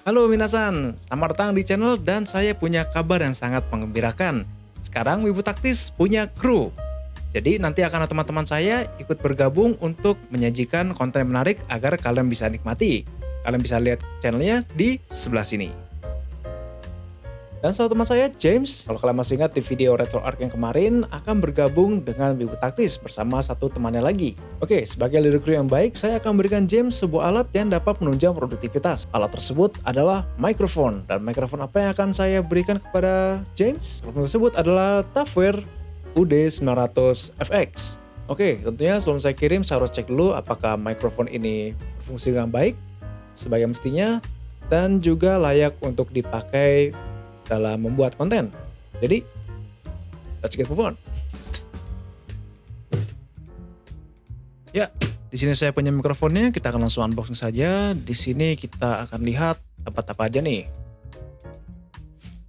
Halo minasan, selamat datang di channel dan saya punya kabar yang sangat menggembirakan. Sekarang Wibu Taktis punya kru. Jadi nanti akan ada teman-teman saya ikut bergabung untuk menyajikan konten menarik agar kalian bisa nikmati. Kalian bisa lihat channelnya di sebelah sini. Dan sahabat teman saya, James, kalau kalian masih ingat di video Retro Arc yang kemarin, akan bergabung dengan Wibu Taktis bersama satu temannya lagi. Oke, sebagai leader crew yang baik, saya akan berikan James sebuah alat yang dapat menunjang produktivitas. Alat tersebut adalah mikrofon. Dan mikrofon apa yang akan saya berikan kepada James? Mikrofon tersebut adalah Tafware UD900FX. Oke, tentunya sebelum saya kirim, saya harus cek dulu apakah mikrofon ini berfungsi dengan baik, sebagai mestinya, dan juga layak untuk dipakai dalam membuat konten. Jadi, let's get move on. Ya, di sini saya punya mikrofonnya, kita akan langsung unboxing saja. Di sini kita akan lihat dapat apa aja nih.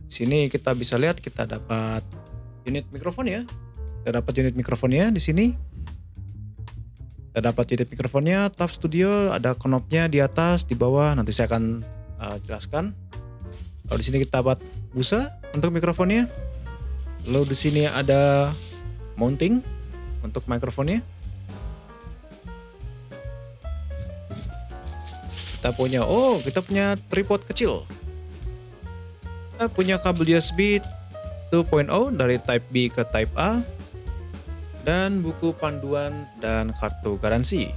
Di sini kita bisa lihat kita dapat unit mikrofon ya. Kita dapat unit mikrofonnya di sini. Kita dapat unit mikrofonnya, TAF Studio, ada knobnya di atas, di bawah. Nanti saya akan jelaskan. Kalau di sini kita dapat busa untuk mikrofonnya. Lalu di sini ada mounting untuk mikrofonnya. Kita punya tripod kecil. Kita punya kabel USB 2.0 dari Type B ke Type A. Dan buku panduan dan kartu garansi.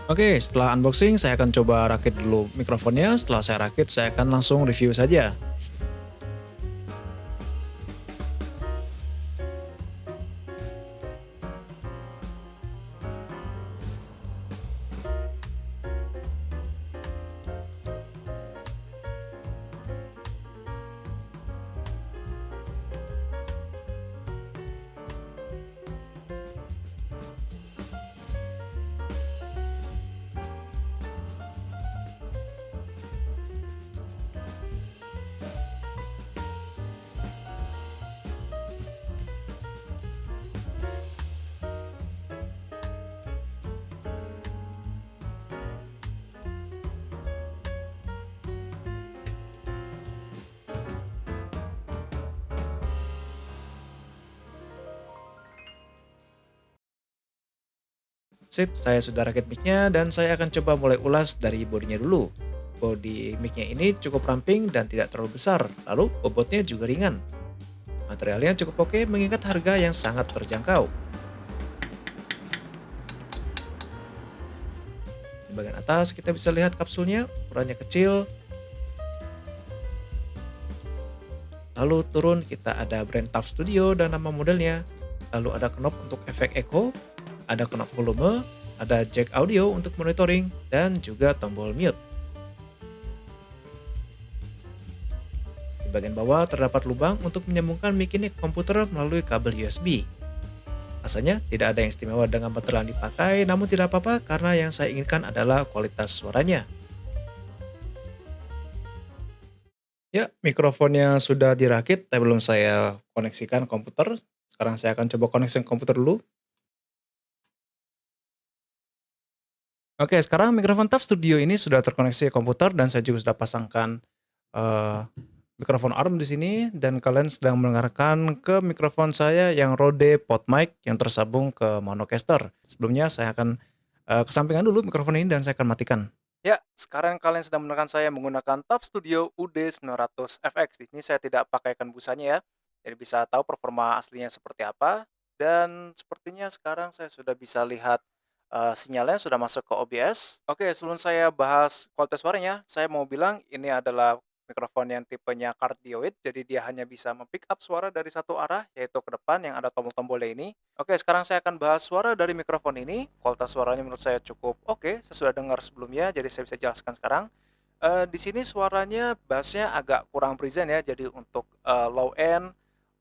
Oke, setelah unboxing saya akan coba rakit dulu mikrofonnya. Setelah saya rakit, saya akan langsung review saja. Sip, saya sudah rakit mic-nya dan saya akan coba mulai ulas dari bodinya dulu. Bodi mic-nya ini cukup ramping dan tidak terlalu besar, lalu bobotnya juga ringan. Materialnya cukup oke mengingat harga yang sangat terjangkau. Di bagian atas kita bisa lihat kapsulnya, ukurannya kecil. Lalu turun kita ada brand TAF Studio dan nama modelnya. Lalu ada knob untuk efek echo, ada knob volume, ada jack audio untuk monitoring, dan juga tombol mute. Di bagian bawah terdapat lubang untuk menyambungkan mic ini ke komputer melalui kabel USB. Rasanya tidak ada yang istimewa dengan material yang dipakai, namun tidak apa-apa karena yang saya inginkan adalah kualitas suaranya. Ya, mikrofonnya sudah dirakit, tapi belum saya koneksikan komputer. Sekarang saya akan coba koneksikan komputer dulu. Oke, sekarang mikrofon TAF Studio ini sudah terkoneksi ke komputer dan saya juga sudah pasangkan eh, mikrofon arm di sini dan kalian sedang mendengarkan ke mikrofon saya yang Rode PodMic yang tersambung ke Monocaster. Sebelumnya saya akan kesampingan dulu mikrofon ini dan saya akan matikan. Ya, sekarang kalian sedang mendengarkan saya menggunakan TAF Studio UD900FX. Di sini saya tidak pakaikan busanya ya, jadi bisa tahu performa aslinya seperti apa. Dan sepertinya sekarang saya sudah bisa lihat sinyalnya sudah masuk ke OBS. Oke, sebelum saya bahas kualitas suaranya, saya mau bilang ini adalah mikrofon yang tipenya cardioid, jadi dia hanya bisa pick up suara dari satu arah, yaitu ke depan yang ada tombol-tombolnya ini. Oke, sekarang saya akan bahas suara dari mikrofon ini. Kualitas suaranya menurut saya cukup oke, saya sudah dengar sebelumnya, jadi saya bisa jelaskan sekarang. Di sini suaranya bassnya agak kurang present ya, jadi untuk low end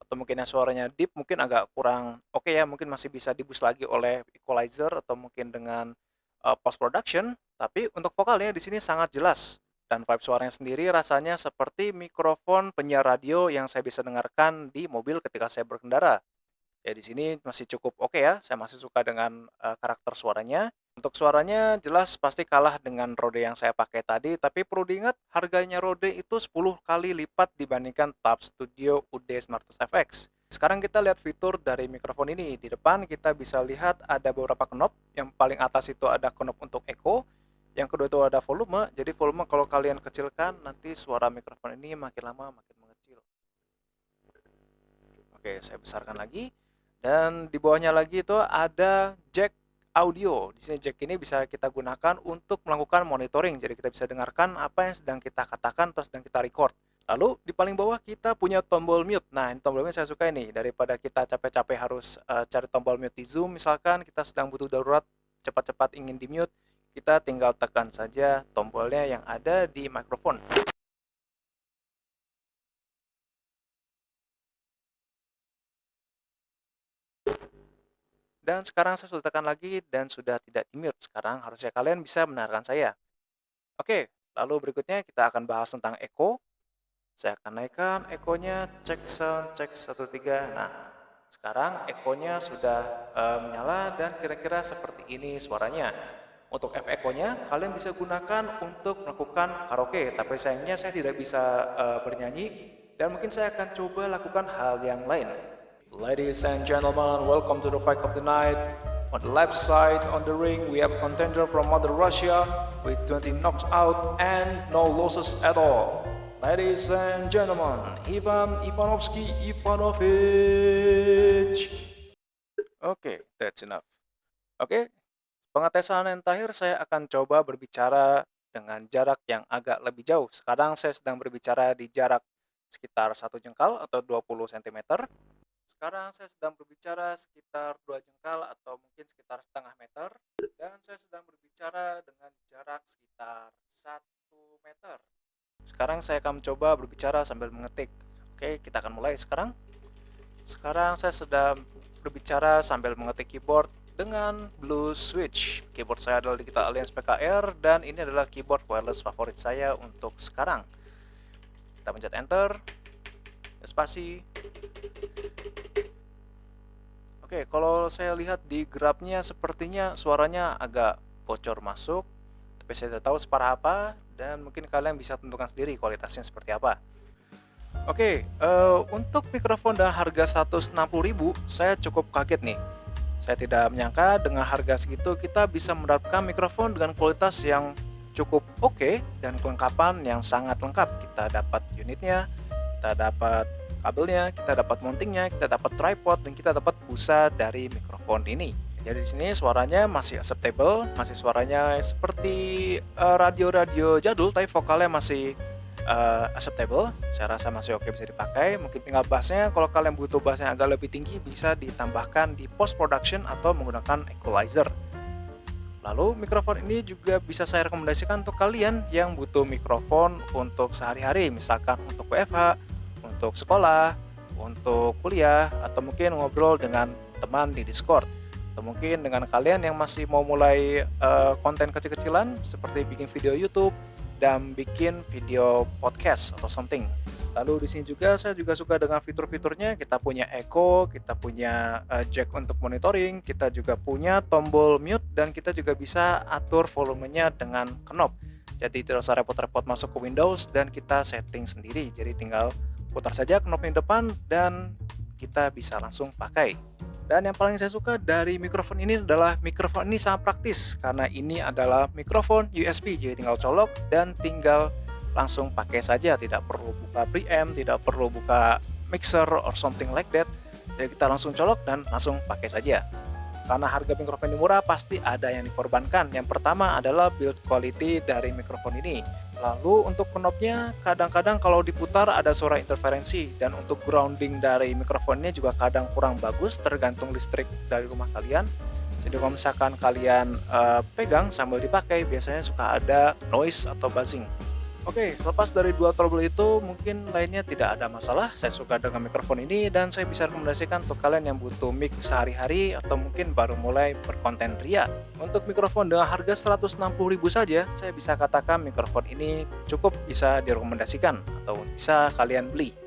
atau mungkin yang suaranya deep mungkin agak kurang oke ya, mungkin masih bisa diboost lagi oleh equalizer atau mungkin dengan post production. Tapi untuk vokalnya di sini sangat jelas dan vibe suaranya sendiri rasanya seperti mikrofon penyiar radio yang saya bisa dengarkan di mobil ketika saya berkendara. Ya di sini masih cukup oke ya, saya masih suka dengan karakter suaranya. untuk suaranya jelas pasti kalah dengan Rode yang saya pakai tadi, tapi perlu diingat harganya Rode itu 10 kali lipat dibandingkan Tab Studio UD900 FX. Sekarang kita lihat fitur dari mikrofon ini. Di depan kita bisa lihat ada beberapa knob. Yang paling atas itu ada knob untuk echo. Yang kedua itu ada volume. Jadi volume kalau kalian kecilkan, nanti suara mikrofon ini makin lama makin mengecil. Oke, saya besarkan lagi. Dan di bawahnya lagi itu ada jack audio. Di sini jack ini bisa kita gunakan untuk melakukan monitoring. Jadi kita bisa dengarkan apa yang sedang kita katakan atau sedang kita record. Lalu di paling bawah kita punya tombol mute. Nah, ini tombol mute saya suka ini. Daripada kita capek-capek harus cari tombol mute di Zoom, misalkan kita sedang butuh darurat, cepat-cepat ingin di mute, kita tinggal tekan saja tombolnya yang ada di mikrofon. Dan sekarang saya sudah tekan lagi dan sudah tidak di-mute. Sekarang harusnya kalian bisa mendengarkan saya. Oke, lalu berikutnya kita akan bahas tentang echo. Saya akan naikkan echo-nya, cek sound, cek 1, 3. Nah, sekarang echo-nya sudah menyala dan kira-kira seperti ini suaranya. Untuk efek echo-nya, kalian bisa gunakan untuk melakukan karaoke. Tapi sayangnya saya tidak bisa bernyanyi dan mungkin saya akan coba lakukan hal yang lain. Ladies and gentlemen, welcome to the fight of the night. On the left side on the ring, we have a contender from Mother Russia with 20 knocks out and no losses at all. Ladies and gentlemen, Ivan Ivanovsky Ivanovich. Okay, that's enough. Oke, pengetesan yang terakhir saya akan coba berbicara dengan jarak yang agak lebih jauh. Sekarang saya sedang berbicara di jarak sekitar 1 jengkal atau 20 cm. Sekarang saya sedang berbicara sekitar 2 jengkal atau mungkin sekitar setengah meter. Dan saya sedang berbicara dengan jarak sekitar 1 meter. Sekarang saya akan mencoba berbicara sambil mengetik. Oke, kita akan mulai sekarang. Sekarang saya sedang berbicara sambil mengetik keyboard dengan Blue Switch. Keyboard saya adalah Digital Alliance PKR dan ini adalah keyboard wireless favorit saya untuk sekarang. Kita pencet enter, spasi. Oke, kalau saya lihat di grabnya sepertinya suaranya agak bocor masuk, tapi saya tidak tahu separah apa dan mungkin kalian bisa tentukan sendiri kualitasnya seperti apa. Oke, untuk mikrofon dengan harga 160.000 saya cukup kaget nih. Saya tidak menyangka dengan harga segitu kita bisa mendapatkan mikrofon dengan kualitas yang cukup oke dan kelengkapan yang sangat lengkap. Kita dapat unitnya, kita dapat kabelnya, kita dapat mountingnya, kita dapat tripod, dan kita dapat busa dari mikrofon ini. Jadi di sini suaranya masih acceptable, masih suaranya seperti radio-radio jadul, tapi vokalnya masih acceptable. Saya rasa masih oke, bisa dipakai. Mungkin tinggal bassnya, kalau kalian butuh bassnya agak lebih tinggi, bisa ditambahkan di post production atau menggunakan equalizer. Lalu mikrofon ini juga bisa saya rekomendasikan untuk kalian yang butuh mikrofon untuk sehari-hari, misalkan untuk WFH, untuk sekolah, untuk kuliah, atau mungkin ngobrol dengan teman di Discord, atau mungkin dengan kalian yang masih mau mulai konten kecil-kecilan seperti bikin video YouTube dan bikin video podcast atau something. Lalu di sini juga saya juga suka dengan fitur-fiturnya. Kita punya echo, kita punya jack untuk monitoring, kita juga punya tombol mute, dan kita juga bisa atur volumenya dengan knob. Jadi tidak usah repot-repot masuk ke Windows dan kita setting sendiri. Jadi tinggal putar saja knob yang depan dan kita bisa langsung pakai. Dan yang paling saya suka dari mikrofon ini adalah mikrofon ini sangat praktis karena ini adalah mikrofon USB. Jadi tinggal colok dan tinggal langsung pakai saja, tidak perlu buka preamp, tidak perlu buka mixer or something like that. Jadi kita langsung colok dan langsung pakai saja. Karena harga mikrofon ini murah, pasti ada yang dikorbankan. Yang pertama adalah build quality dari mikrofon ini. Lalu untuk knobnya, kadang-kadang kalau diputar ada suara interferensi. Dan untuk grounding dari mikrofonnya juga kadang kurang bagus, tergantung listrik dari rumah kalian. Jadi kalau misalkan kalian pegang sambil dipakai, biasanya suka ada noise atau buzzing. Oke, selepas dari dua trouble itu, mungkin lainnya tidak ada masalah. Saya suka dengan mikrofon ini dan saya bisa rekomendasikan untuk kalian yang butuh mic sehari-hari atau mungkin baru mulai berkonten ria. Untuk mikrofon dengan harga 160.000 saja, saya bisa katakan mikrofon ini cukup bisa direkomendasikan atau bisa kalian beli.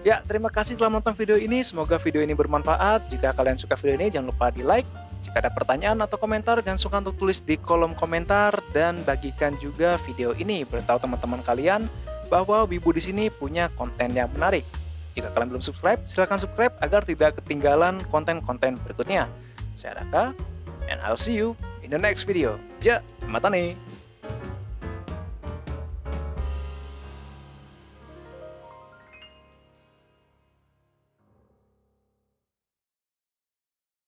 Ya, terima kasih telah menonton video ini. Semoga video ini bermanfaat. Jika kalian suka video ini, jangan lupa di like. Jika ada pertanyaan atau komentar, jangan sungkan untuk tulis di kolom komentar dan bagikan juga video ini. Beritahu teman-teman kalian bahwa Wibu di sini punya konten yang menarik. Jika kalian belum subscribe, silahkan subscribe agar tidak ketinggalan konten-konten berikutnya. Saya Raka, and I'll see you in the next video. Ja, mata nih.